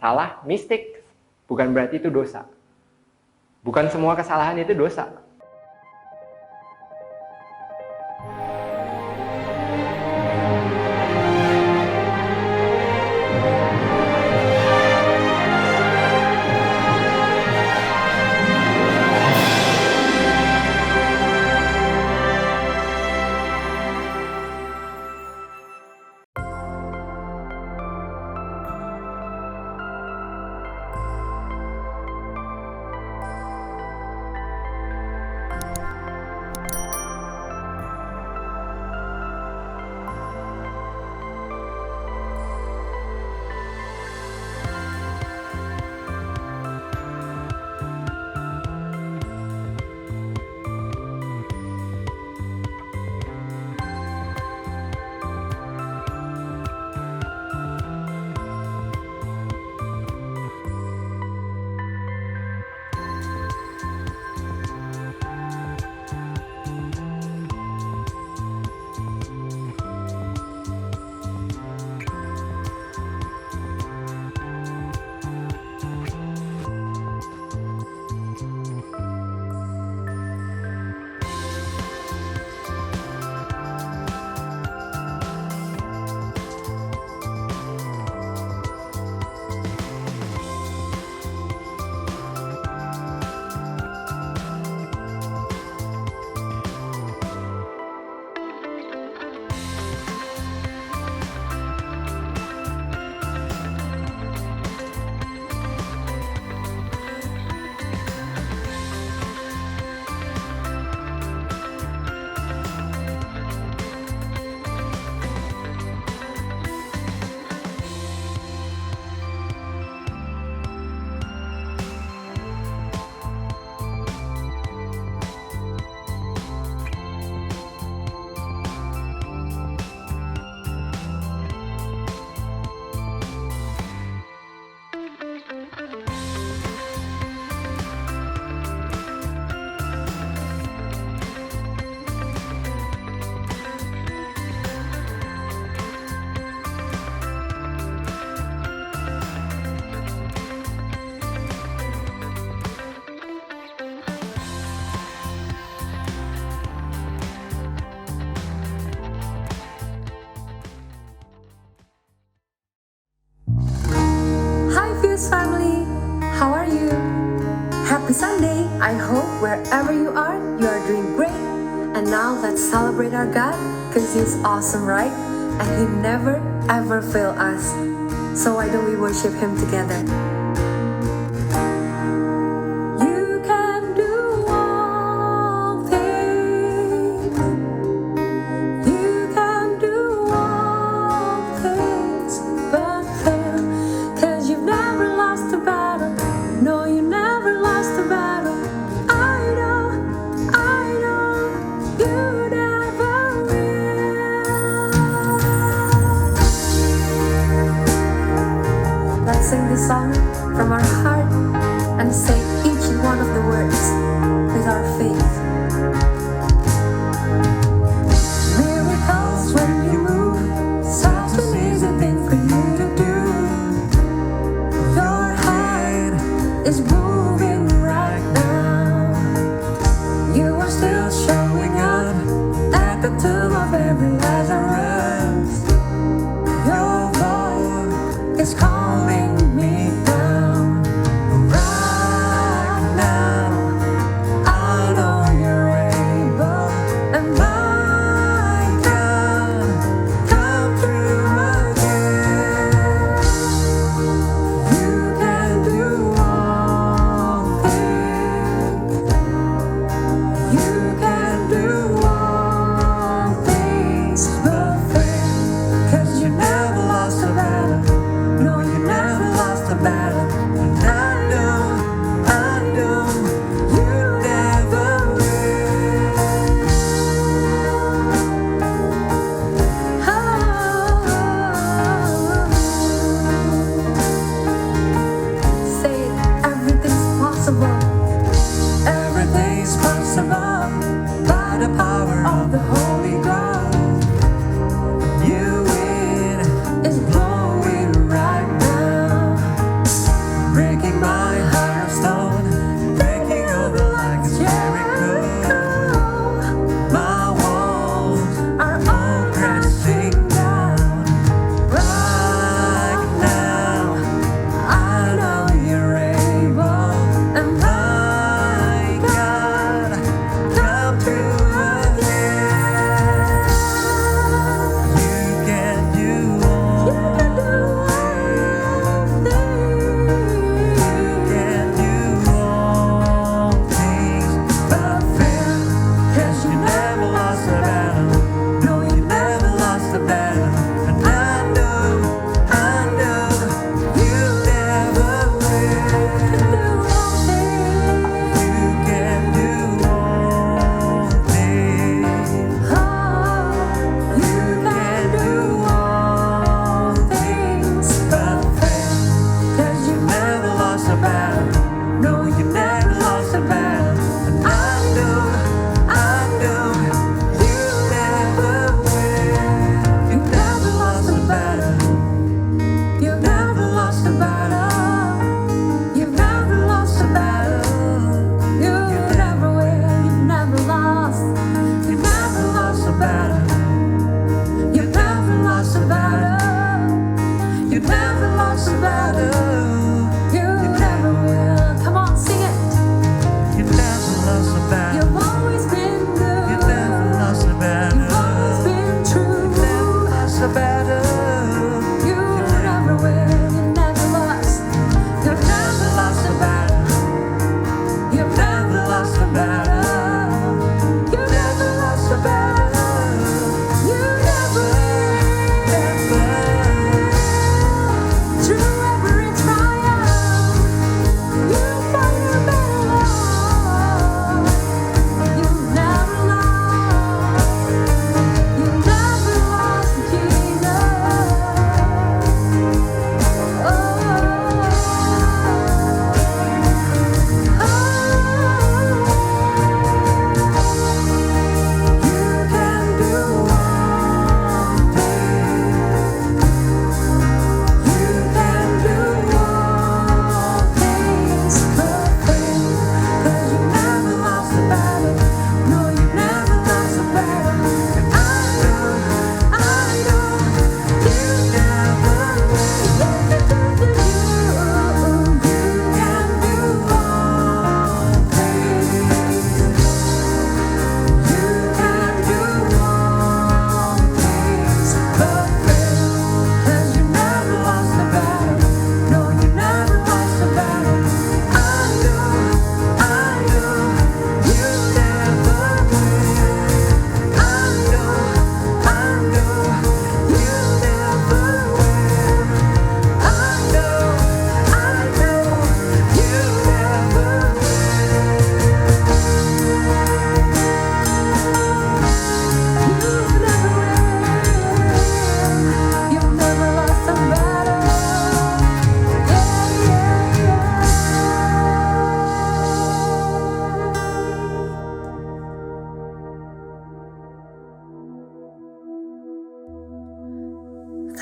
Salah, mistake, bukan berarti itu dosa. Bukan semua kesalahan itu dosa. Family, how are you? Happy Sunday! I hope wherever you are doing great. And now let's celebrate our God, cause He's awesome, right? And He never ever fail us. So why don't we worship Him together? You can do all things. You can do all things but fail. Cause you've never lost a battle. No, you never lost a battle. I know, you never will. Let's sing this song from our heart and say each one of the words with our faith. Miracles when you move, such an easy thing for you to do. Your heart is moving right now. You are still showing up at the tomb of every Lazarus. Your voice is calling me down. Right now, I know you're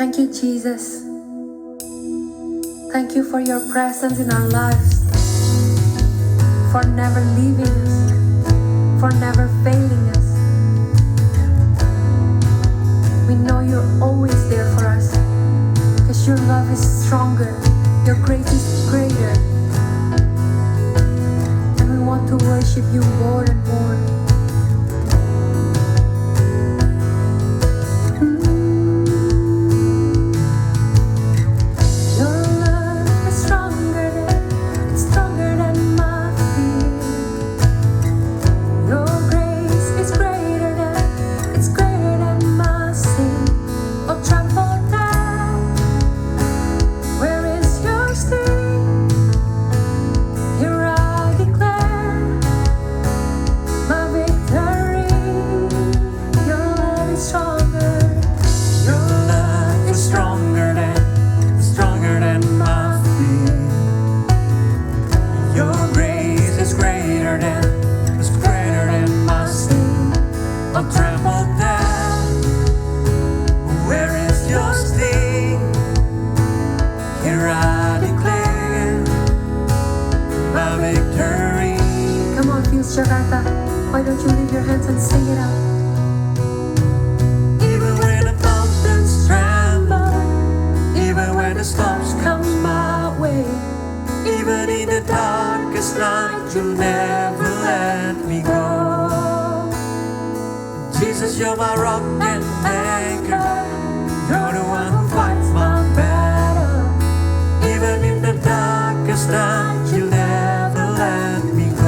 Thank you, Jesus. Thank you for your presence in our lives, for never leaving us, for never failing us. We know you're always there for us, because your love is stronger, your grace is greater, and we want to worship you more and more. Jakarta, why don't you lift your hands and sing it out? Even when the mountains tremble, even when the storms come my way, even in the darkest night, you'll never let me go. Jesus, you're my rock and anchor, you're the one who fights my battle. Even in the darkest night, you'll never let me go.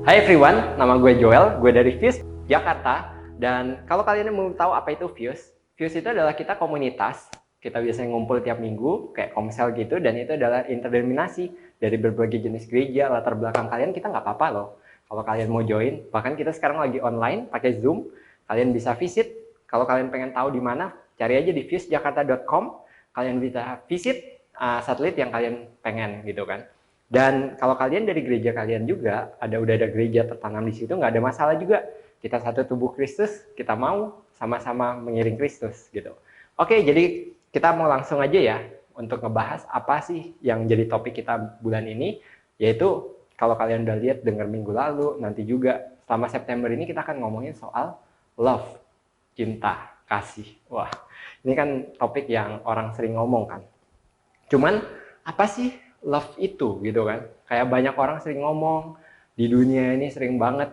Hai everyone, nama gue Joel, gue dari Fuse Jakarta. Dan kalau kalian mau tahu apa itu Fuse, Fuse itu adalah kita komunitas. Kita biasanya ngumpul tiap minggu, kayak komsel gitu, dan itu adalah interdenominasi dari berbagai jenis gereja, latar belakang kalian kita nggak apa-apa loh. Kalau kalian mau join, bahkan kita sekarang lagi online, pakai Zoom, kalian bisa visit. Kalau kalian pengen tahu di mana, cari aja di fusejakarta.com, kalian bisa visit satelit yang kalian pengen gitu kan. Dan kalau kalian dari gereja kalian juga, udah ada gereja tertanam di situ, nggak ada masalah juga. Kita satu tubuh Kristus, kita mau sama-sama mengiring Kristus gitu. Oke, jadi kita mau langsung aja ya untuk ngebahas apa sih yang jadi topik kita bulan ini, yaitu kalau kalian udah lihat dengar minggu lalu, nanti juga selama September ini kita akan ngomongin soal love, cinta, kasih. Wah, ini kan topik yang orang sering ngomong kan. Cuman apa sih love itu gitu kan? Kayak banyak orang sering ngomong di dunia ini sering banget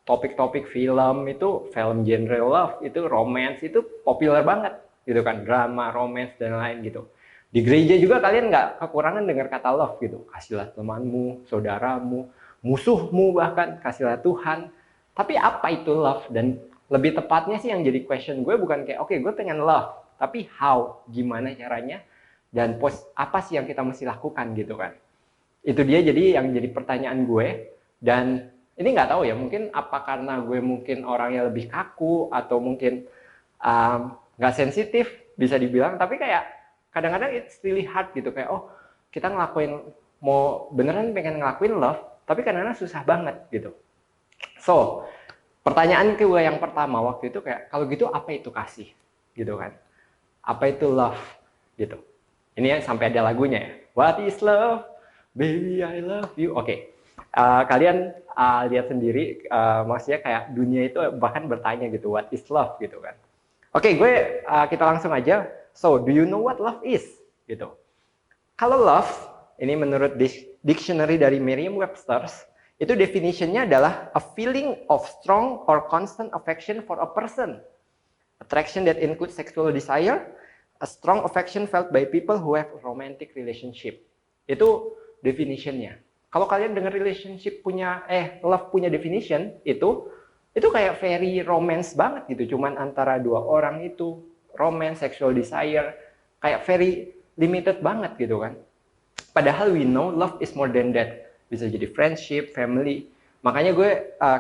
topik-topik film itu, film genre love itu, romance itu populer banget gitu kan, drama, romance dan lain gitu. Di gereja juga kalian nggak kekurangan dengar kata love gitu. Kasihlah temanmu, saudaramu, musuhmu bahkan, kasihlah Tuhan. Tapi apa itu love? Dan lebih tepatnya sih yang jadi question gue bukan kayak oke, gue pengen love, tapi how, gimana caranya? Dan apa sih yang kita mesti lakukan gitu kan. Itu dia jadi yang jadi pertanyaan gue. Dan ini nggak tahu ya, mungkin apa karena gue mungkin orangnya lebih kaku atau mungkin nggak sensitif bisa dibilang, tapi kayak kadang-kadang it's really hard gitu, kayak oh kita ngelakuin, mau beneran pengen ngelakuin love, tapi kadang-kadang susah banget gitu. So pertanyaan gue yang pertama waktu itu kayak, kalau gitu apa itu kasih gitu kan, apa itu love gitu. Ini sampai ada lagunya ya. What is love? Baby, I love you. Oke. Kalian lihat sendiri, maksudnya kayak dunia itu bahkan bertanya gitu, what is love gitu kan. Oke, kita langsung aja. So, do you know what love is? Gitu. Kalau love, ini menurut dictionary dari Merriam-Webster, itu definitionnya adalah a feeling of strong or constant affection for a person. Attraction that includes sexual desire, a strong affection felt by people who have a romantic relationship. Itu definitionnya. Kalau kalian dengar relationship love punya definition, itu kayak very romance banget gitu. Cuman antara dua orang itu, romance, sexual desire, kayak very limited banget gitu kan. Padahal we know love is more than that. Bisa jadi friendship, family. Makanya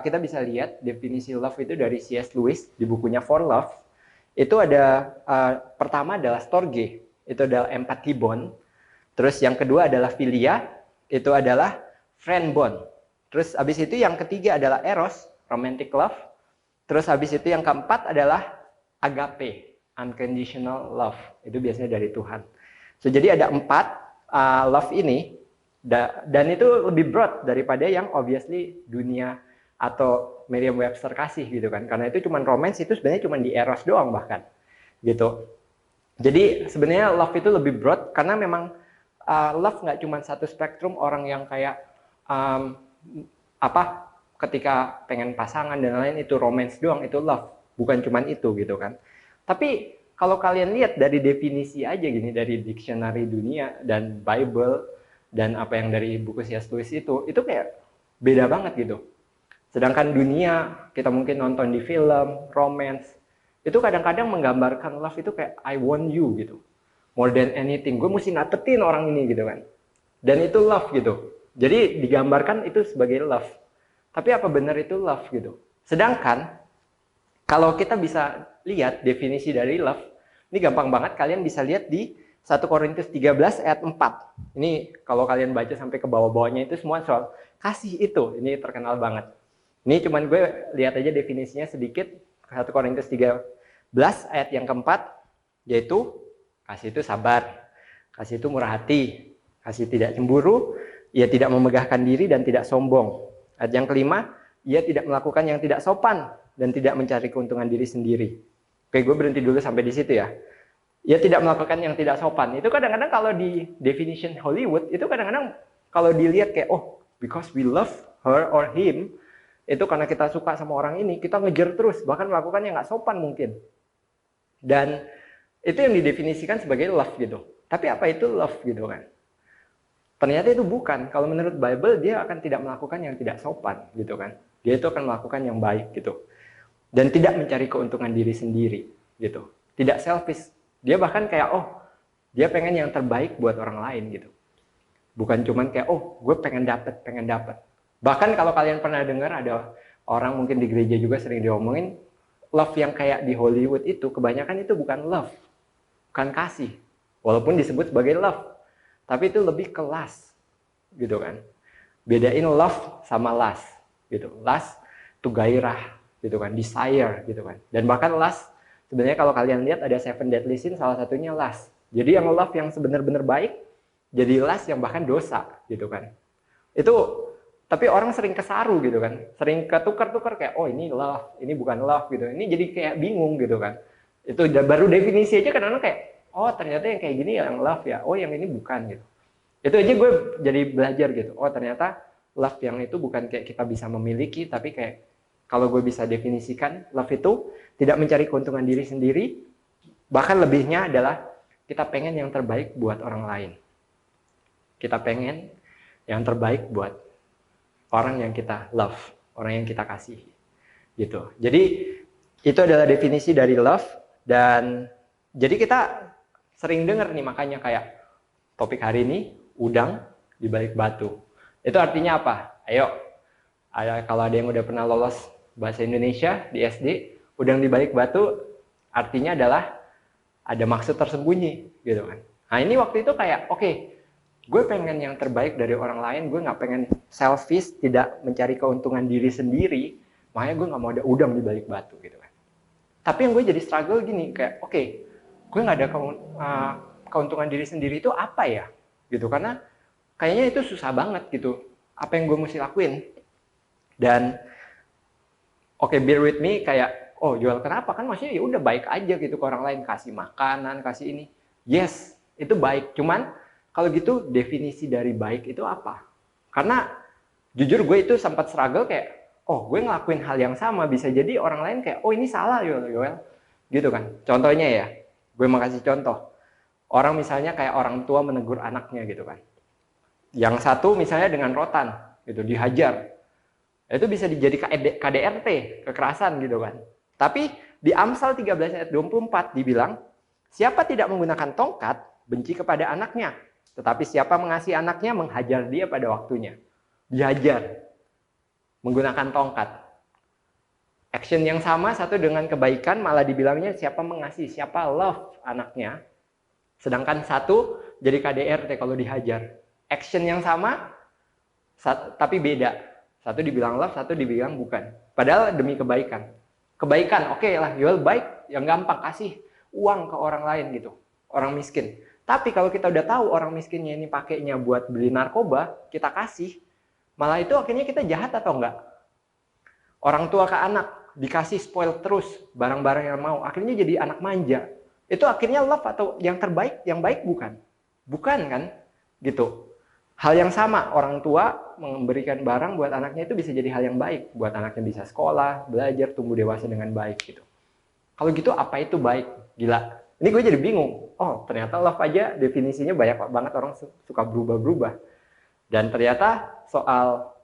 kita bisa lihat definisi love itu dari C.S. Lewis di bukunya For Love. Itu ada pertama adalah storge, itu adalah empathy bond. Terus yang kedua adalah philia, itu adalah friend bond. Terus habis itu yang ketiga adalah eros, romantic love. Terus habis itu yang keempat adalah agape, unconditional love. Itu biasanya dari Tuhan. So, jadi ada 4 love ini, dan itu lebih broad daripada yang obviously dunia atau Merriam-Webster kasih gitu kan, karena itu cuman romance, itu sebenarnya cuman di eros doang bahkan gitu. Jadi sebenarnya love itu lebih broad karena memang love nggak cuma satu spektrum orang yang kayak ketika pengen pasangan dan lain itu romance doang, itu love, bukan cuman itu gitu kan. Tapi kalau kalian lihat dari definisi aja gini, dari dictionary dunia dan Bible dan apa yang dari buku C.S. Lewis itu kayak beda banget gitu. Sedangkan dunia, kita mungkin nonton di film, romance, itu kadang-kadang menggambarkan love itu kayak I want you gitu. More than anything, gue mesti napetin orang ini gitu kan. Dan itu love gitu. Jadi digambarkan itu sebagai love. Tapi apa benar itu love gitu? Sedangkan, kalau kita bisa lihat definisi dari love, ini gampang banget, kalian bisa lihat di 1 Korintus 13 ayat 4. Ini kalau kalian baca sampai ke bawah-bawahnya itu semua soal kasih itu. Ini terkenal banget. Ini cuman gue lihat aja definisinya sedikit. 1 Korintus 13 ayat yang keempat, yaitu kasih itu sabar, kasih itu murah hati, kasih tidak cemburu, ia tidak memegahkan diri dan tidak sombong. Ayat yang kelima, ia tidak melakukan yang tidak sopan dan tidak mencari keuntungan diri sendiri. Oke, gue berhenti dulu sampai di situ ya. Ia tidak melakukan yang tidak sopan. Itu kadang-kadang kalau di definition Hollywood, itu kadang-kadang kalau dilihat kayak, oh, because we love her or him, itu karena kita suka sama orang ini, kita ngejar terus, bahkan melakukan yang nggak sopan mungkin. Dan itu yang didefinisikan sebagai love gitu. Tapi apa itu love gitu kan? Ternyata itu bukan. Kalau menurut Bible, dia akan tidak melakukan yang tidak sopan, gitu kan. Dia itu akan melakukan yang baik, gitu. Dan tidak mencari keuntungan diri sendiri, gitu. Tidak selfish. Dia bahkan kayak, oh, dia pengen yang terbaik buat orang lain, gitu. Bukan cuman kayak, oh, gue pengen dapet. Bahkan kalau kalian pernah dengar ada orang mungkin di gereja juga sering diomongin, love yang kayak di Hollywood itu, kebanyakan itu bukan love. Bukan kasih. Walaupun disebut sebagai love. Tapi itu lebih ke lust, gitu kan. Bedain love sama lust, gitu. Lust itu gairah, gitu kan. Desire, gitu kan. Dan bahkan lust, sebenarnya kalau kalian lihat ada 7 deadly sin, salah satunya lust. Jadi yang love yang sebenar-benar baik, jadi lust yang bahkan dosa, gitu kan. Itu, tapi orang sering kesaru, gitu kan. Sering ketukar-tukar kayak, oh ini love, ini bukan love, gitu. Ini jadi kayak bingung, gitu kan. Itu baru definisi aja kadang-kadang kayak, oh ternyata yang kayak gini yang love ya, oh yang ini bukan gitu. Itu aja gue jadi belajar gitu, oh ternyata love yang itu bukan kayak kita bisa memiliki, tapi kayak kalau gue bisa definisikan, love itu tidak mencari keuntungan diri sendiri, bahkan lebihnya adalah kita pengen yang terbaik buat orang lain. Kita pengen yang terbaik buat orang yang kita love, orang yang kita kasih gitu. Jadi itu adalah definisi dari love, dan jadi kita sering dengar nih, makanya kayak topik hari ini, udang di balik batu. Itu artinya apa? Ayo, kalau ada yang udah pernah lolos bahasa Indonesia di SD, udang di balik batu artinya adalah ada maksud tersembunyi, gitu kan. Nah ini waktu itu kayak, oke, gue pengen yang terbaik dari orang lain, gue nggak pengen selfish, tidak mencari keuntungan diri sendiri, makanya gue nggak mau ada udang di balik batu, gitu kan. Tapi yang gue jadi struggle gini, kayak oke, gue nggak ada keuntungan diri sendiri itu apa ya, gitu, karena kayaknya itu susah banget gitu, apa yang gue mesti lakuin. Dan oke, bear with me, kayak oh Joel kenapa, kan maksudnya ya udah baik aja gitu ke orang lain, kasih makanan, kasih ini, yes itu baik, cuman kalau gitu definisi dari baik itu apa? Karena jujur gue itu sempat struggle kayak, oh gue ngelakuin hal yang sama, bisa jadi orang lain kayak, oh ini salah Joel, gitu kan. Contohnya ya, gue mau kasih contoh. Orang misalnya kayak orang tua menegur anaknya gitu kan. Yang satu misalnya dengan rotan, gitu, dihajar. Itu bisa dijadikan KDRT, kekerasan gitu kan. Tapi di Amsal 13 ayat 24 dibilang, siapa tidak menggunakan tongkat, benci kepada anaknya. Tetapi siapa mengasihi anaknya, menghajar dia pada waktunya. Dihajar. Menggunakan tongkat. Action yang sama, satu dengan kebaikan, malah dibilangnya siapa mengasihi, siapa love anaknya. Sedangkan satu jadi KDRT kalau dihajar. Action yang sama, tapi beda. Satu dibilang love, satu dibilang bukan. Padahal demi kebaikan. Kebaikan, oke lah, Joel baik, yang gampang kasih uang ke orang lain gitu. Orang miskin. Tapi kalau kita udah tahu orang miskinnya ini pakainya buat beli narkoba, kita kasih, malah itu akhirnya kita jahat atau enggak? Orang tua ke anak, dikasih spoil terus barang-barang yang mau, akhirnya jadi anak manja. Itu akhirnya love atau yang terbaik, yang baik bukan? Bukan kan? Gitu. Hal yang sama, orang tua memberikan barang buat anaknya itu bisa jadi hal yang baik. Buat anaknya bisa sekolah, belajar, tumbuh dewasa dengan baik gitu. Kalau gitu apa itu baik? Gila. Ini gue jadi bingung. Oh, ternyata love aja definisinya banyak banget orang suka berubah-berubah. Dan ternyata soal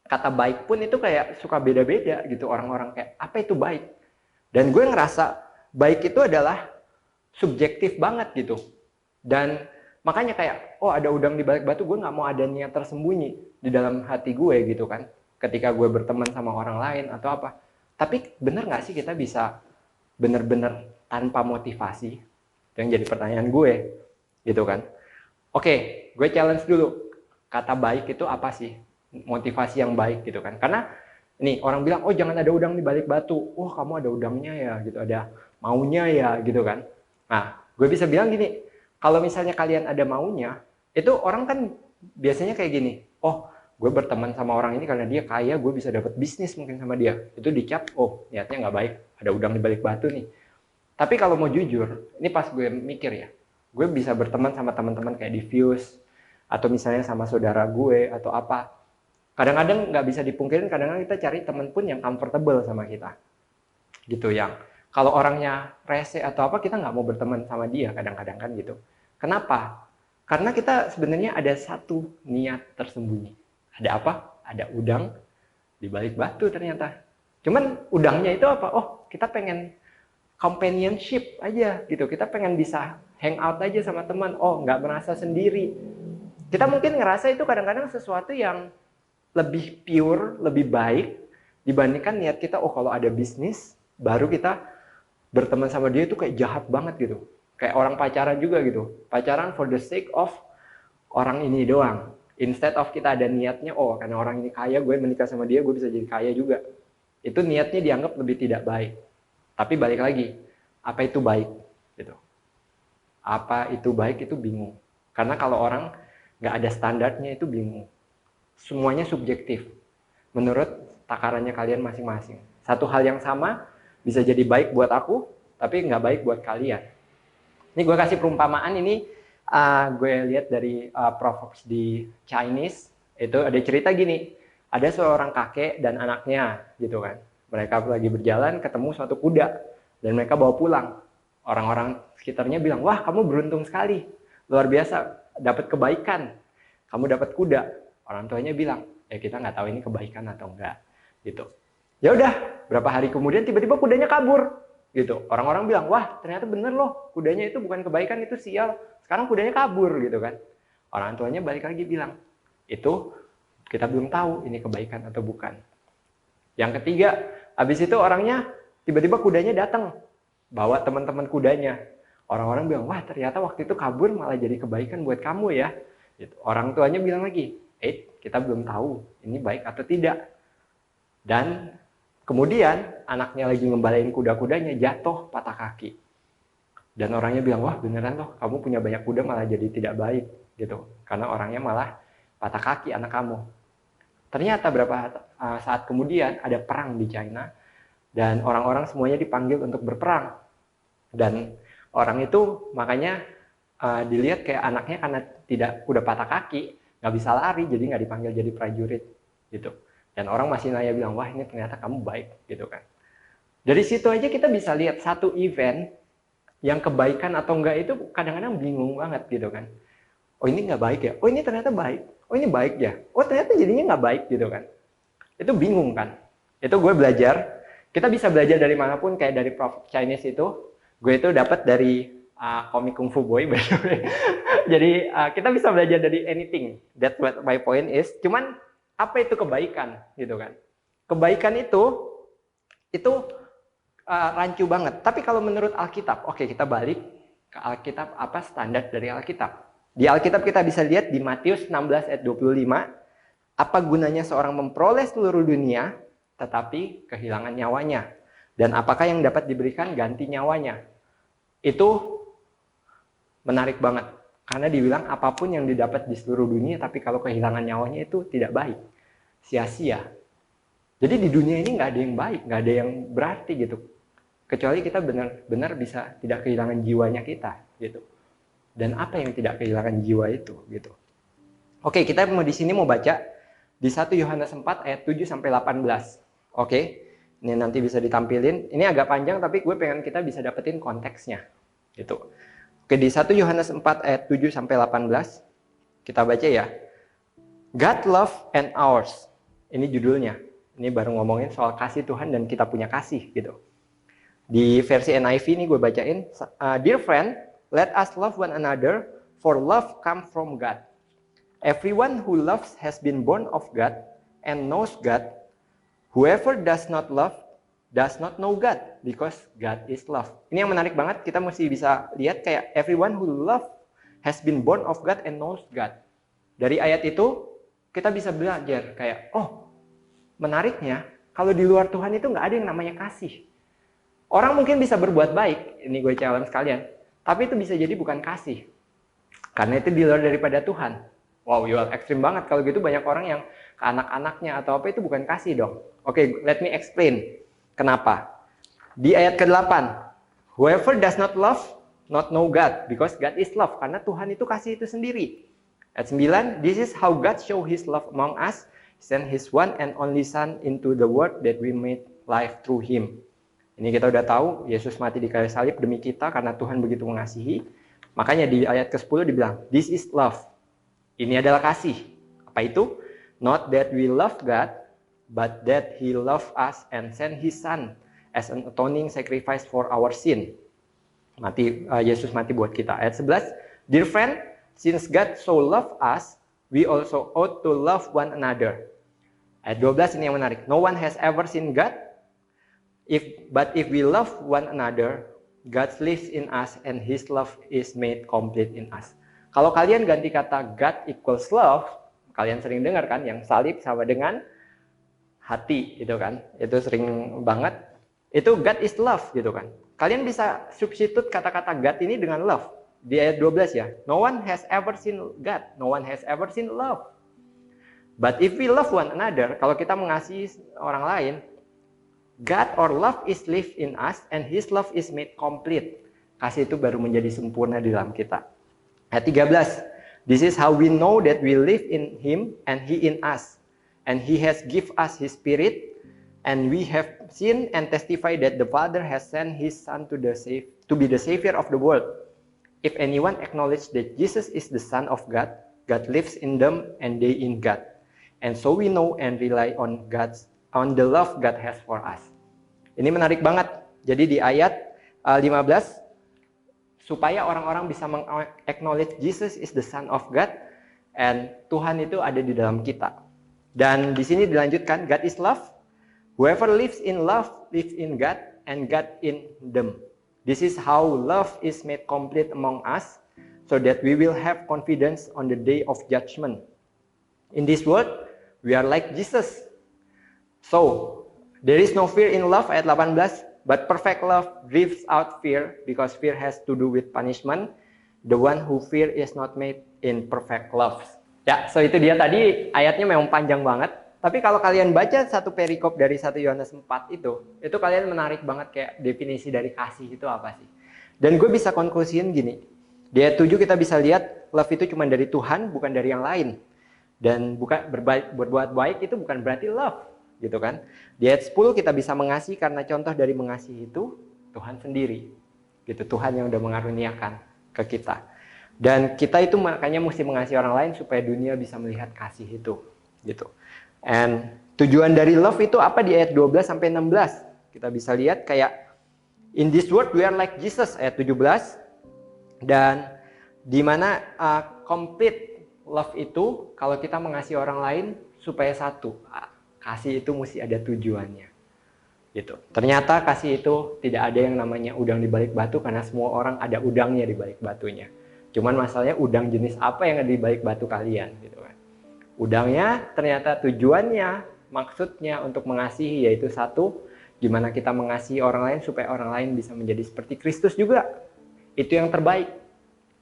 kata baik pun itu kayak suka beda-beda gitu. Orang-orang kayak, apa itu baik? Dan gue ngerasa baik itu adalah subjektif banget gitu. Dan makanya kayak, oh ada udang di balik batu, gue gak mau ada niat tersembunyi di dalam hati gue gitu kan. Ketika gue berteman sama orang lain atau apa. Tapi bener gak sih kita bisa bener-bener tanpa motivasi? Itu yang jadi pertanyaan gue gitu kan. Oke, gue challenge dulu. Kata baik itu apa sih? Motivasi yang baik gitu kan. Karena nih orang bilang, oh jangan ada udang di balik batu. Wah kamu ada udangnya ya gitu, ada maunya ya gitu kan. Nah, gue bisa bilang gini, kalau misalnya kalian ada maunya, itu orang kan biasanya kayak gini, oh gue berteman sama orang ini karena dia kaya, gue bisa dapat bisnis mungkin sama dia. Itu dicap, oh niatnya nggak baik, ada udang di balik batu nih. Tapi kalau mau jujur, ini pas gue mikir ya, gue bisa berteman sama teman-teman kayak di Fuse, atau misalnya sama saudara gue, atau apa. Kadang-kadang nggak bisa dipungkirin, kadang-kadang kita cari teman pun yang comfortable sama kita. Gitu yang kalau orangnya rese atau apa, kita nggak mau berteman sama dia kadang-kadang kan gitu. Kenapa? Karena kita sebenarnya ada satu niat tersembunyi. Ada apa? Ada udang di balik batu ternyata. Cuman udangnya itu apa? Oh, kita pengen companionship aja gitu. Kita pengen bisa hang out aja sama teman. Oh, nggak merasa sendiri. Kita mungkin ngerasa itu kadang-kadang sesuatu yang lebih pure, lebih baik dibandingkan niat kita, oh kalau ada bisnis, baru kita berteman sama dia itu kayak jahat banget gitu. Kayak orang pacaran juga gitu. Pacaran for the sake of orang ini doang. Instead of kita ada niatnya, oh karena orang ini kaya, gue menikah sama dia, gue bisa jadi kaya juga. Itu niatnya dianggap lebih tidak baik. Tapi balik lagi, apa itu baik? Gitu. Apa itu baik itu bingung. Karena kalau orang nggak ada standarnya itu bingung. Semuanya subjektif. Menurut takarannya kalian masing-masing. Satu hal yang sama bisa jadi baik buat aku, tapi nggak baik buat kalian. Ini gue kasih perumpamaan ini, gue lihat dari Proverbs di Chinese, itu ada cerita gini, ada seorang kakek dan anaknya gitu kan. Mereka lagi berjalan ketemu suatu kuda dan mereka bawa pulang. Orang-orang sekitarnya bilang, wah kamu beruntung sekali, luar biasa, dapat kebaikan, kamu dapat kuda. Orang tuanya bilang, ya kita nggak tahu ini kebaikan atau enggak gitu. Ya udah, berapa hari kemudian tiba-tiba kudanya kabur. Gitu. Orang-orang bilang, wah ternyata bener loh, kudanya itu bukan kebaikan, itu sial. Sekarang kudanya kabur gitu kan. Orang tuanya balik lagi bilang, itu kita belum tahu ini kebaikan atau bukan. Yang ketiga, habis itu orangnya tiba-tiba kudanya datang, bawa teman-teman kudanya. Orang-orang bilang, wah ternyata waktu itu kabur malah jadi kebaikan buat kamu ya. Gitu. Orang tuanya bilang lagi, kita belum tahu ini baik atau tidak. Dan kemudian anaknya lagi ngembalain kuda-kudanya, jatuh patah kaki. Dan orangnya bilang, wah beneran loh, kamu punya banyak kuda malah jadi tidak baik gitu. Karena orangnya malah patah kaki anak kamu. Ternyata beberapa saat kemudian ada perang di China dan orang-orang semuanya dipanggil untuk berperang. Dan orang itu makanya dilihat kayak anaknya karena udah patah kaki, nggak bisa lari, jadi nggak dipanggil jadi prajurit gitu. Dan orang masih nanya bilang, wah ini ternyata kamu baik gitu kan. Dari situ aja kita bisa lihat satu event yang kebaikan atau enggak itu kadang-kadang bingung banget gitu kan. Oh ini nggak baik ya, oh ini ternyata baik, oh ini baik ya, oh ternyata jadinya nggak baik gitu kan. Itu bingung kan. Itu gue belajar, kita bisa belajar dari manapun, kayak dari Prof Chinese itu, gue itu dapat dari komik Kung Fu Boy. Jadi kita bisa belajar dari anything. That's what my point is. Cuman apa itu kebaikan gitu kan? Kebaikan itu rancu banget. Tapi kalau menurut Alkitab, oke kita balik ke Alkitab, apa standar dari Alkitab? Di Alkitab kita bisa lihat di Matius 16 ayat 25, apa gunanya seorang memperoleh seluruh dunia tetapi kehilangan nyawanya? Dan apakah yang dapat diberikan ganti nyawanya? Itu menarik banget. Karena dibilang apapun yang didapat di seluruh dunia, tapi kalau kehilangan nyawanya itu tidak baik. Sia-sia. Jadi di dunia ini nggak ada yang baik, nggak ada yang berarti gitu. Kecuali kita benar-benar bisa tidak kehilangan jiwanya kita gitu. Dan apa yang tidak kehilangan jiwa itu gitu. Oke, kita di sini mau baca di 1 Yohanes 4 ayat 7 sampai 18. Oke. Ini nanti bisa ditampilin. Ini agak panjang tapi gue pengen kita bisa dapetin konteksnya gitu. Oke, di 1 Yohanes 4 ayat 7 sampai 18 kita baca ya. God love and ours. Ini judulnya. Ini baru ngomongin soal kasih Tuhan dan kita punya kasih gitu. Di versi NIV ini gue bacain, Dear friend, let us love one another, for love comes from God. Everyone who loves has been born of God and knows God. Whoever does not love does not know God, because God is love. Ini yang menarik banget, kita mesti bisa lihat kayak everyone who love has been born of God and knows God. Dari ayat itu, kita bisa belajar kayak, oh menariknya, kalau di luar Tuhan itu nggak ada yang namanya kasih. Orang mungkin bisa berbuat baik, ini gue challenge kalian, tapi itu bisa jadi bukan kasih. Karena itu di luar daripada Tuhan. Wow, jual ekstrim banget. Kalau gitu banyak orang yang ke anak-anaknya atau apa itu bukan kasih dong. Oke, let me explain. Kenapa? Di ayat ke-8, whoever does not love, not know God, because God is love. Karena Tuhan itu kasih itu sendiri. Ayat 9, this is how God show His love among us, send His one and only Son into the world that we made life through Him. Ini kita udah tahu, Yesus mati di kayu salib demi kita karena Tuhan begitu mengasihi. Makanya di ayat ke-10 dibilang, this is love. Ini adalah kasih. Apa itu? Not that we love God, but that He loved us and sent His Son as an atoning sacrifice for our sin. Yesus mati buat kita. Ayat 11, dear friend, since God so loved us, we also ought to love one another. Ayat 12 ini yang menarik. No one has ever seen God, but if we love one another, God lives in us and His love is made complete in us. Kalau kalian ganti kata God equals love, kalian sering dengar kan yang salib sama dengan hati itu kan. Itu sering banget. Itu God is love gitu kan. Kalian bisa substitute kata-kata God ini dengan love. Di ayat 12 ya. No one has ever seen God. No one has ever seen love. But if we love one another, kalau kita mengasihi orang lain, God or love is live in us and His love is made complete. Kasih itu baru menjadi sempurna di dalam kita. Ayat 13. This is how we know that we live in Him and He in us. And He has given us His Spirit. And we have seen and testified that the Father has sent His Son to be the Savior of the world. If anyone acknowledges that Jesus is the Son of God, God lives in them and they in God. And so we know and rely on the love God has for us. Ini menarik banget. Jadi di ayat 15, supaya orang-orang bisa meng-acknowledge Jesus is the Son of God, and Tuhan itu ada di dalam kita. Dan di sini dilanjutkan, God is love. Whoever lives in love lives in God, and God in them. This is how love is made complete among us, so that we will have confidence on the day of judgment. In this world, we are like Jesus. So, there is no fear in love, ayat 18. But perfect love drives out fear, because fear has to do with punishment. The one who fear is not made in perfect love. Ya, so itu dia tadi ayatnya memang panjang banget. Tapi kalau kalian baca satu perikop dari 1 Yohanes 4 itu kalian menarik banget kayak definisi dari kasih itu apa sih. Dan gue bisa konklusiin gini. Di ayat 7 kita bisa lihat love itu cuma dari Tuhan, bukan dari yang lain. Dan berbuat baik itu bukan berarti love. Gitu kan. Di ayat 10 kita bisa mengasihi karena contoh dari mengasihi itu Tuhan sendiri. Gitu, Tuhan yang udah mengaruniakan ke kita. Dan kita itu makanya mesti mengasihi orang lain supaya dunia bisa melihat kasih itu. Gitu. And tujuan dari love itu apa di ayat 12 sampai 16? Kita bisa lihat kayak in this world we are like Jesus ayat 17. Dan di mana complete love itu kalau kita mengasihi orang lain supaya satu. Kasih itu mesti ada tujuannya. Gitu. Ternyata kasih itu tidak ada yang namanya udang di balik batu karena semua orang ada udangnya di balik batunya. Cuman masalahnya udang jenis apa yang ada di balik batu kalian gitu kan. Udangnya ternyata tujuannya, maksudnya untuk mengasihi yaitu satu, gimana kita mengasihi orang lain supaya orang lain bisa menjadi seperti Kristus juga. Itu yang terbaik.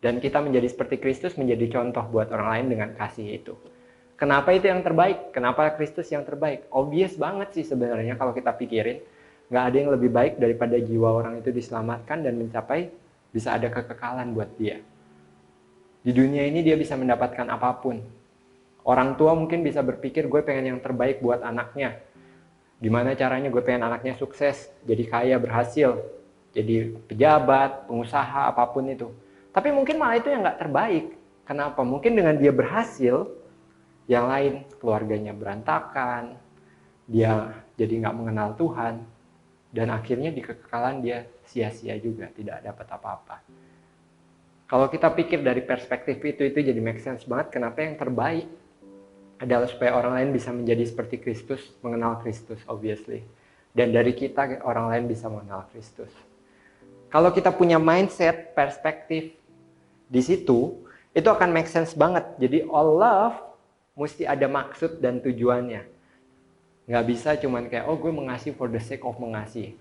Dan kita menjadi seperti Kristus menjadi contoh buat orang lain dengan kasih itu. Kenapa itu yang terbaik? Kenapa Kristus yang terbaik? Obvious banget sih sebenarnya kalau kita pikirin. Nggak ada yang lebih baik daripada jiwa orang itu diselamatkan dan mencapai bisa ada kekekalan buat dia. Di dunia ini dia bisa mendapatkan apapun. Orang tua mungkin bisa berpikir gue pengen yang terbaik buat anaknya. Gimana caranya gue pengen anaknya sukses, jadi kaya, berhasil, jadi pejabat, pengusaha, apapun itu. Tapi mungkin malah itu yang nggak terbaik. Kenapa? Mungkin dengan dia berhasil, yang lain keluarganya berantakan, dia jadi nggak mengenal Tuhan, dan akhirnya di kekekalan dia sia-sia juga, tidak dapat apa-apa. Kalau kita pikir dari perspektif itu jadi make sense banget kenapa yang terbaik adalah supaya orang lain bisa menjadi seperti Kristus, mengenal Kristus obviously. Dan dari kita orang lain bisa mengenal Kristus. Kalau kita punya mindset, perspektif di situ, itu akan make sense banget. Jadi all love mesti ada maksud dan tujuannya. Nggak bisa cuman kayak, oh gue mengasihi for the sake of mengasihi.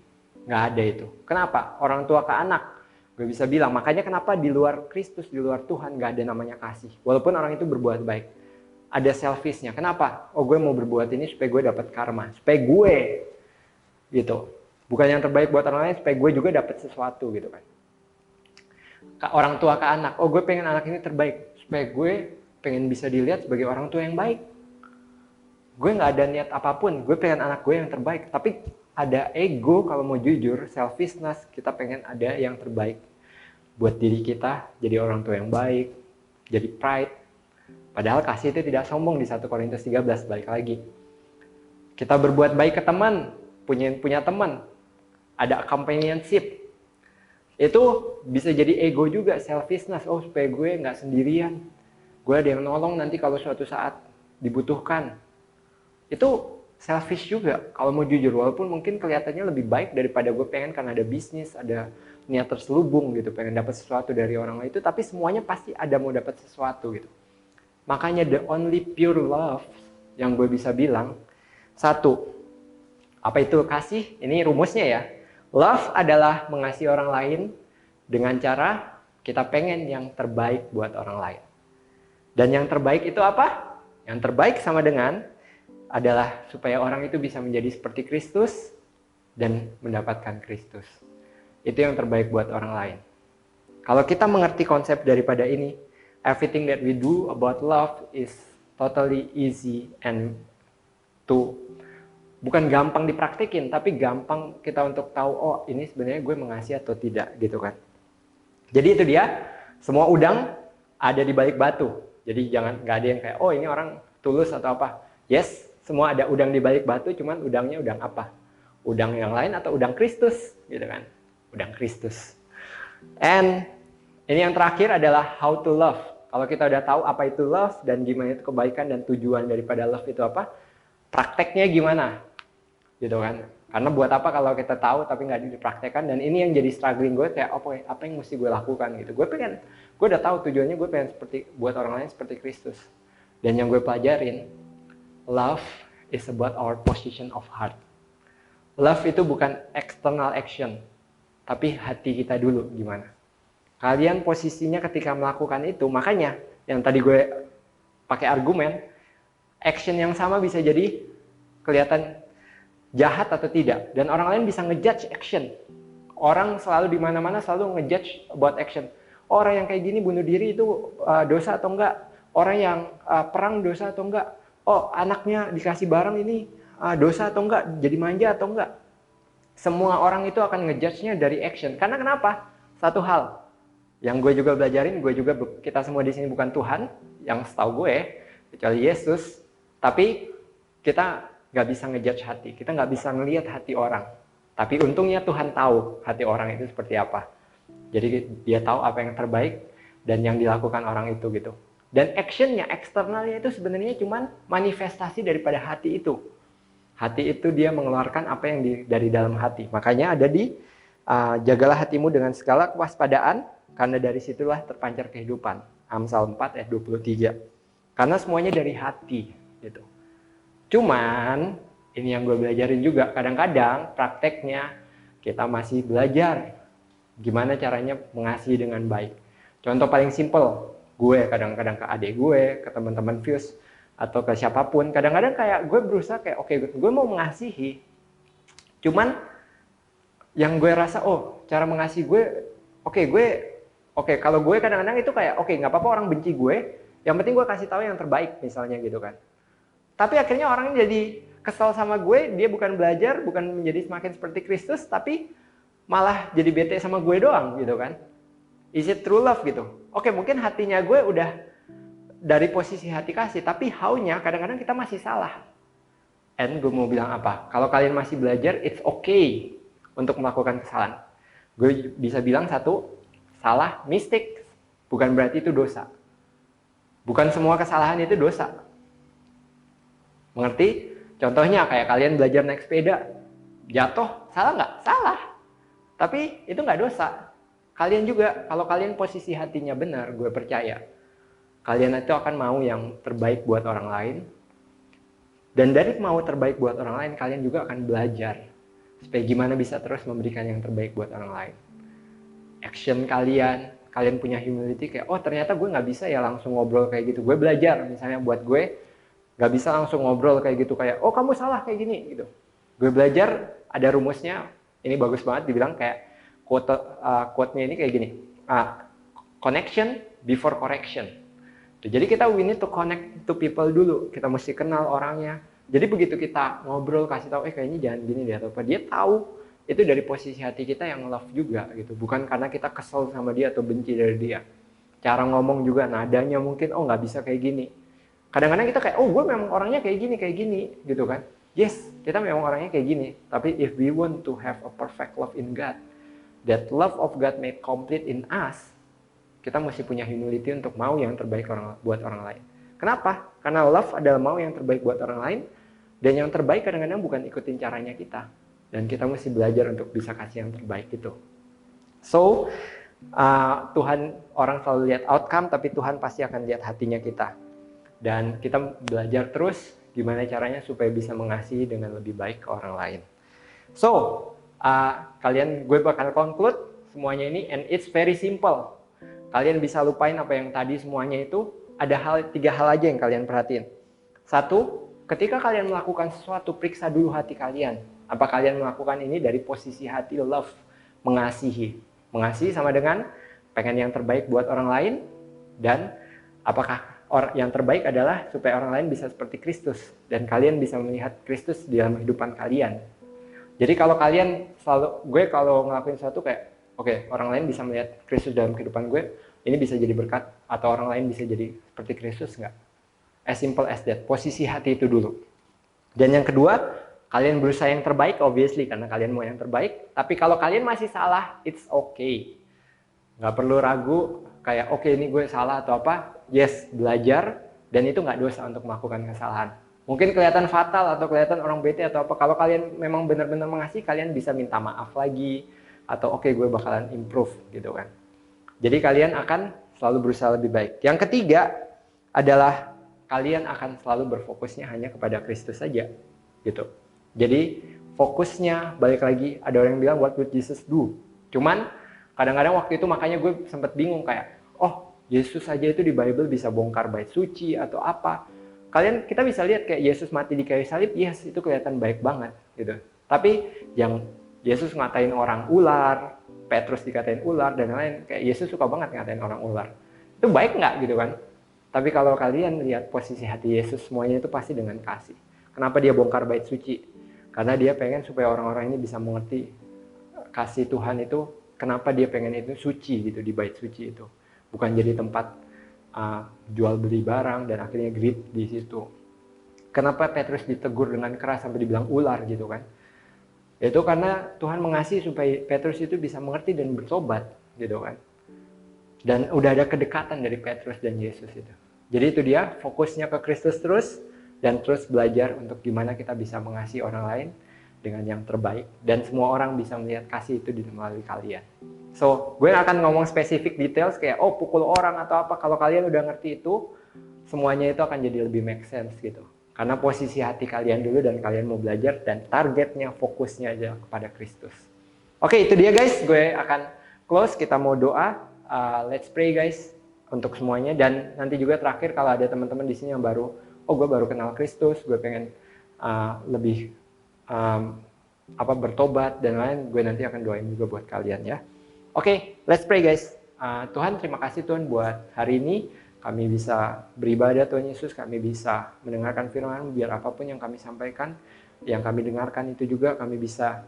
Nggak ada itu. Kenapa? Orang tua ke anak. Gue bisa bilang, makanya kenapa di luar Kristus, di luar Tuhan nggak ada namanya kasih. Walaupun orang itu berbuat baik. Ada selfishnya. Kenapa? Oh gue mau berbuat ini supaya gue dapat karma. Supaya gue. Gitu. Bukan yang terbaik buat orang lain, supaya gue juga dapat sesuatu gitu kan. Orang tua ke anak. Oh gue pengen anak ini terbaik. Supaya gue pengen bisa dilihat sebagai orang tua yang baik. Gue nggak ada niat apapun. Gue pengen anak gue yang terbaik. Tapi ada ego kalau mau jujur, selfishness. Kita pengen ada yang terbaik. buat diri kita jadi orang tua yang baik, jadi pride. Padahal kasih itu tidak sombong di 1 Korintus 13, balik lagi. Kita berbuat baik ke teman, punya teman, ada companionship. Itu bisa jadi ego juga, selfishness. Oh, supaya gue nggak sendirian. Gue ada yang nolong nanti kalau suatu saat dibutuhkan. Itu selfish juga, kalau mau jujur. Walaupun mungkin kelihatannya lebih baik daripada gue pengen karena ada bisnis, ada niat terselubung gitu, pengen dapat sesuatu dari orang lain itu. Tapi semuanya pasti ada mau dapat sesuatu gitu. Makanya the only pure love yang gue bisa bilang, satu, apa itu kasih? Ini rumusnya ya. Love adalah mengasihi orang lain dengan cara kita pengen yang terbaik buat orang lain. Dan yang terbaik itu apa? Yang terbaik sama dengan adalah supaya orang itu bisa menjadi seperti Kristus dan mendapatkan Kristus. Itu yang terbaik buat orang lain. Kalau kita mengerti konsep daripada ini, everything that we do about love is totally easy and to bukan gampang dipraktikin, tapi gampang kita untuk tahu, oh ini sebenarnya gue mengasihi atau tidak gitu kan. Jadi itu dia, semua udang ada di balik batu. Jadi nggak ada yang kayak, oh ini orang tulus atau apa. Yes, semua ada udang di balik batu, cuman udangnya udang apa? Udang yang lain atau udang Kristus gitu kan. Udang Kristus. And ini yang terakhir adalah how to love. Kalau kita udah tahu apa itu love dan gimana itu kebaikan dan tujuan daripada love itu apa, prakteknya gimana? Gitu kan. Karena buat apa kalau kita tahu tapi nggak dipraktekkan, dan ini yang jadi struggling gue, kayak apa yang mesti gue lakukan gitu. Gue udah tahu tujuannya, gue pengen seperti buat orang lain seperti Kristus. Dan yang gue pelajarin, love is about our position of heart. Love itu bukan external action, tapi hati kita dulu gimana. Kalian posisinya ketika melakukan itu, makanya yang tadi gue pakai argumen, action yang sama bisa jadi kelihatan jahat atau tidak, dan orang lain bisa ngejudge action. Orang selalu di mana-mana selalu ngejudge about action. Orang yang kayak gini bunuh diri itu dosa atau enggak? Orang yang perang dosa atau enggak? Oh, anaknya dikasih barang ini dosa atau enggak? Jadi manja atau enggak? Semua orang itu akan ngejudge-nya dari action. Karena kenapa? Satu hal yang gue juga belajarin, kita semua di sini bukan Tuhan, yang setahu gue kecuali Yesus, tapi kita nggak bisa ngejudge hati, kita nggak bisa ngelihat hati orang. Tapi untungnya Tuhan tahu hati orang itu seperti apa. Jadi dia tahu apa yang terbaik dan yang dilakukan orang itu gitu. Dan actionnya, eksternalnya itu sebenarnya cuma manifestasi daripada hati itu. Hati itu dia mengeluarkan apa yang dari dalam hati. Makanya ada di jagalah hatimu dengan segala kewaspadaan, karena dari situlah terpancar kehidupan. Amsal 4 ayat 23. Karena semuanya dari hati gitu. Cuman, ini yang gue belajarin juga, kadang-kadang prakteknya kita masih belajar gimana caranya mengasihi dengan baik. Contoh paling simple, gue kadang-kadang ke adik gue, ke teman-teman Fuse, atau ke siapapun, kadang-kadang kayak gue berusaha kayak, oke, gue mau mengasihi. Cuman, yang gue rasa, oh, cara mengasihi gue, kalau gue kadang-kadang itu kayak, oke, nggak apa-apa orang benci gue, yang penting gue kasih tahu yang terbaik, misalnya gitu kan. Tapi akhirnya orang jadi kesel sama gue, dia bukan belajar, bukan menjadi semakin seperti Kristus, tapi malah jadi bete sama gue doang gitu kan. Is it true love gitu? Oke, mungkin hatinya gue udah dari posisi hati kasih, tapi how-nya kadang-kadang kita masih salah. And gue mau bilang apa? Kalau kalian masih belajar, it's okay untuk melakukan kesalahan. Gue bisa bilang satu, salah, mistake, bukan berarti itu dosa. Bukan semua kesalahan itu dosa. Mengerti? Contohnya kayak kalian belajar naik sepeda, jatuh, salah nggak? Salah. Tapi itu nggak dosa. Kalian juga, kalau kalian posisi hatinya benar, gue percaya, kalian itu akan mau yang terbaik buat orang lain. Dan dari mau terbaik buat orang lain, kalian juga akan belajar supaya gimana bisa terus memberikan yang terbaik buat orang lain. Action kalian punya humility kayak, oh ternyata gue nggak bisa ya langsung ngobrol kayak gitu. Gue belajar, misalnya buat gue, gak bisa langsung ngobrol kayak gitu, kayak, oh kamu salah kayak gini, gitu. Gue belajar, ada rumusnya, ini bagus banget, dibilang kayak, quote-nya ini kayak gini, connection before correction. Jadi we need to connect to people dulu, kita mesti kenal orangnya. Jadi begitu kita ngobrol, kasih tahu, kayaknya jangan gini deh, atau apa, dia tahu, itu dari posisi hati kita yang love juga gitu, bukan karena kita kesel sama dia atau benci dari dia. Cara ngomong juga nadanya mungkin, oh nggak bisa kayak gini. Kadang-kadang kita kayak, oh gue memang orangnya kayak gini gitu kan. Yes, kita memang orangnya kayak gini. Tapi if we want to have a perfect love in God, that love of God made complete in us, kita mesti punya humility untuk mau yang terbaik buat orang lain. Kenapa? Karena love adalah mau yang terbaik buat orang lain, dan yang terbaik kadang-kadang bukan ikutin caranya kita. Dan kita mesti belajar untuk bisa kasih yang terbaik itu. So, Tuhan, orang selalu lihat outcome, tapi Tuhan pasti akan lihat hatinya kita. Dan kita belajar terus gimana caranya supaya bisa mengasihi dengan lebih baik ke orang lain. So, gue bakal conclude semuanya ini, and it's very simple. Kalian bisa lupain apa yang tadi semuanya itu, ada 3 hal aja yang kalian perhatiin. 1, ketika kalian melakukan sesuatu, periksa dulu hati kalian. Apa kalian melakukan ini dari posisi hati love, mengasihi. Mengasihi sama dengan pengen yang terbaik buat orang lain, dan apakah yang terbaik adalah supaya orang lain bisa seperti Kristus, dan kalian bisa melihat Kristus di dalam kehidupan kalian. Jadi kalau kalian kalau ngelakuin sesuatu kayak, oke, orang lain bisa melihat Kristus dalam kehidupan gue, ini bisa jadi berkat, atau orang lain bisa jadi seperti Kristus, nggak? As simple as that, posisi hati itu dulu. Dan yang kedua, kalian berusaha yang terbaik, obviously, karena kalian mau yang terbaik. Tapi kalau kalian masih salah, it's okay. Nggak perlu ragu, kayak oke, ini gue salah atau apa. Yes, belajar, dan itu nggak dosa untuk melakukan kesalahan. Mungkin kelihatan fatal atau kelihatan orang bete atau apa. Kalau kalian memang benar-benar mengasihi, kalian bisa minta maaf lagi, atau oke, gue bakalan improve gitu kan. Jadi kalian akan selalu berusaha lebih baik. Yang ketiga adalah kalian akan selalu berfokusnya hanya kepada Kristus saja gitu. Jadi fokusnya, balik lagi, ada orang yang bilang what would Jesus do? Cuman kadang-kadang waktu itu makanya gue sempat bingung kayak, oh Yesus saja itu di Bible bisa bongkar bait suci atau apa. Kita bisa lihat kayak Yesus mati di kayu salib, yes, itu kelihatan baik banget gitu. Tapi yang Yesus ngatain orang ular, Petrus dikatain ular, dan lain-lain, kayak Yesus suka banget ngatain orang ular. Itu baik nggak gitu kan? Tapi kalau kalian lihat posisi hati Yesus, semuanya itu pasti dengan kasih. Kenapa dia bongkar bait suci? Karena dia pengen supaya orang-orang ini bisa mengerti kasih Tuhan itu, kenapa dia pengen itu suci gitu, di bait suci itu. Bukan jadi tempat jual beli barang dan akhirnya greed di situ. Kenapa Petrus ditegur dengan keras sampai dibilang ular gitu kan? Itu karena Tuhan mengasihi supaya Petrus itu bisa mengerti dan bertobat gitu kan. Dan udah ada kedekatan dari Petrus dan Yesus itu. Jadi itu dia, fokusnya ke Kristus terus, dan terus belajar untuk gimana kita bisa mengasihi orang lain dengan yang terbaik, dan semua orang bisa melihat kasih itu melalui kalian. So, gue akan ngomong spesifik details kayak, oh pukul orang atau apa. Kalau kalian udah ngerti itu, semuanya itu akan jadi lebih make sense gitu. Karena posisi hati kalian dulu, dan kalian mau belajar, dan targetnya, fokusnya aja kepada Kristus. Oke, itu dia guys, gue akan close, kita mau doa. Let's pray guys, untuk semuanya. Dan nanti juga terakhir, kalau ada teman-teman di sini yang baru, oh gue baru kenal Kristus, gue pengen lebih bertobat dan lain, gue nanti akan doain juga buat kalian ya. Oke, let's pray guys. Tuhan, terima kasih Tuhan buat hari ini. Kami bisa beribadah Tuhan Yesus, kami bisa mendengarkan firman, biar apapun yang kami sampaikan, yang kami dengarkan itu juga kami bisa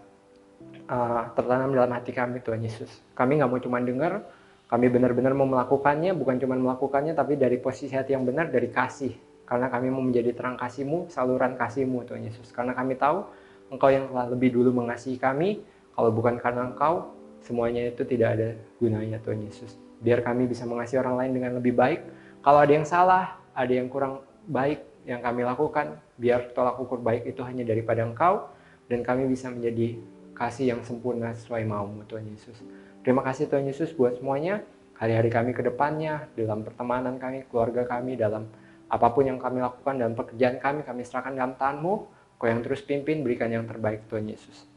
tertanam dalam hati kami Tuhan Yesus. Kami nggak mau cuma dengar, kami benar-benar mau melakukannya, bukan cuma melakukannya, tapi dari posisi hati yang benar, dari kasih. Karena kami mau menjadi terang kasih-Mu, saluran kasih-Mu Tuhan Yesus. Karena kami tahu Engkau yang telah lebih dulu mengasihi kami, kalau bukan karena Engkau, semuanya itu tidak ada gunanya Tuhan Yesus. Biar kami bisa mengasihi orang lain dengan lebih baik. Kalau ada yang salah, ada yang kurang baik yang kami lakukan, biar tolak ukur baik itu hanya daripada Engkau, dan kami bisa menjadi kasih yang sempurna sesuai mau-Mu Tuhan Yesus. Terima kasih Tuhan Yesus buat semuanya, hari-hari kami ke depannya, dalam pertemanan kami, keluarga kami, dalam apapun yang kami lakukan, dalam pekerjaan kami serahkan dalam tangan-Mu. Kau yang terus pimpin, berikan yang terbaik Tuhan Yesus.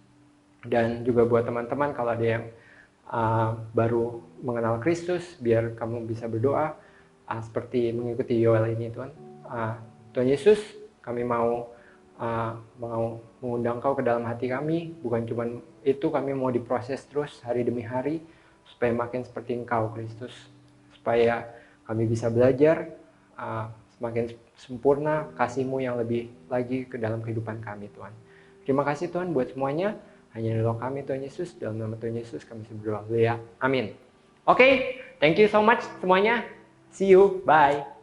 Dan juga buat teman-teman, kalau ada yang baru mengenal Kristus, biar kamu bisa berdoa, seperti mengikuti Yoel ini Tuhan. Tuhan Yesus, kami mau mengundang Kau ke dalam hati kami, bukan cuma itu, kami mau diproses terus hari demi hari, supaya makin seperti Engkau Kristus, supaya kami bisa belajar semakin sempurna kasih-Mu yang lebih lagi ke dalam kehidupan kami Tuhan. Terima kasih Tuhan buat semuanya, Hanya nolong kami Tuhan Yesus, dalam nama Tuhan Yesus kami berdoa. Haleluya. Amin. Oke, thank you so much semuanya. See you. Bye.